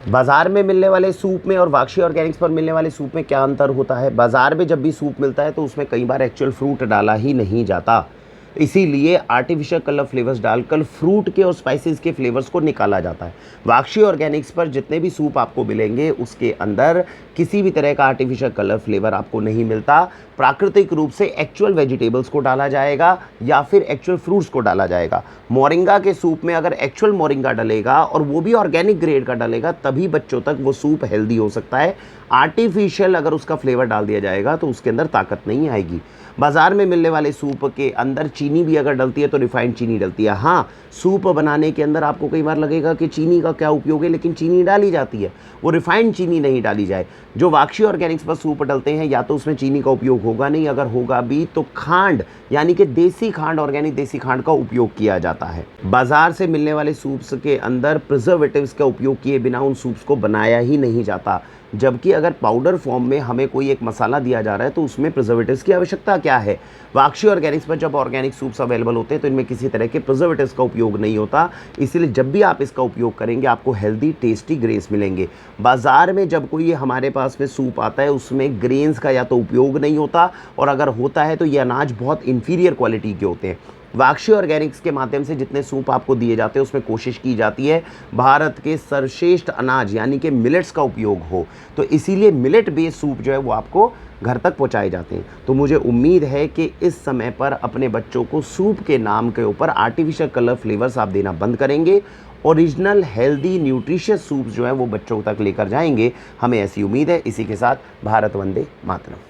बाजार में मिलने वाले सूप में और वाक्षी ऑर्गेनिक्स पर मिलने वाले सूप में क्या अंतर होता है? बाजार में जब भी सूप मिलता है तो उसमें कई बार एक्चुअल फ्रूट डाला ही नहीं जाता, इसीलिए आर्टिफिशियल कलर फ्लेवर्स डालकर फ्रूट के और स्पाइसेस के फ्लेवर्स को निकाला जाता है। वाक्षी ऑर्गेनिक्स पर जितने भी सूप आपको मिलेंगे उसके अंदर किसी भी तरह का आर्टिफिशियल कलर फ्लेवर आपको नहीं मिलता। प्राकृतिक रूप से एक्चुअल वेजिटेबल्स को डाला जाएगा या फिर एक्चुअल फ्रूट्स को डाला जाएगा। मोरिंगा के सूप में अगर एक्चुअल मोरिंगा डलेगा और वो भी ऑर्गेनिक ग्रेड का डलेगा तभी बच्चों तक वो सूप हेल्दी हो सकता है। आर्टिफिशियल अगर उसका फ्लेवर डाल दिया जाएगा तो उसके अंदर ताकत नहीं आएगी। बाजार में मिलने वाले सूप के अंदर चीनी भी अगर डलती है तो रिफाइंड चीनी डलती है। हाँ, सूप बनाने के अंदर आपको कई बार लगेगा कि चीनी का क्या उपयोग है, लेकिन चीनी डाली जाती है, वो रिफाइंड चीनी नहीं डाली जाए। जो वाक्षी ऑर्गेनिक्स पर सूप डलते हैं या तो उसमें चीनी का उपयोग होगा नहीं, अगर होगा भी तो खांड यानी कि देसी खांड, ऑर्गेनिक देसी खांड का उपयोग किया जाता है। बाजार से मिलने वाले सूप्स के अंदर प्रिजर्वेटिव्स का उपयोग किए बिना उन सूप्स को बनाया ही नहीं जाता, जबकि अगर पाउडर फॉर्म में हमें कोई एक मसाला दिया जा रहा है तो उसमें प्रिजर्वेटिव्स की आवश्यकता क्या है। वाक्षी ऑर्गेनिक्स पर जब ऑर्गेनिक सूप्स अवेलेबल होते हैं तो इनमें किसी तरह के प्रिजर्वेटिव्स का उपयोग नहीं होता, इसलिए जब भी आप इसका उपयोग करेंगे आपको हेल्दी टेस्टी ग्रेन्स मिलेंगे। बाजार में जब कोई हमारे पास में सूप आता है उसमें ग्रेन्स का या तो उपयोग नहीं होता, और अगर होता है तो ये अनाज बहुत इंफीरियर क्वालिटी के होते हैं। वाक्षी ऑर्गेनिक्स के माध्यम से जितने सूप आपको दिए जाते हैं उसमें कोशिश की जाती है भारत के सर्वश्रेष्ठ अनाज यानी कि मिलेट्स का उपयोग हो, तो इसीलिए मिलेट बेस्ड सूप जो है वो आपको घर तक पहुंचाए जाते हैं। तो मुझे उम्मीद है कि इस समय पर अपने बच्चों को सूप के नाम के ऊपर आर्टिफिशियल कलर फ्लेवर्स आप देना बंद करेंगे, ओरिजिनल हेल्दी न्यूट्रिशियस सूप जो है वो बच्चों तक लेकर जाएंगे। हमें ऐसी उम्मीद है। इसी के साथ भारत वंदे मातरम।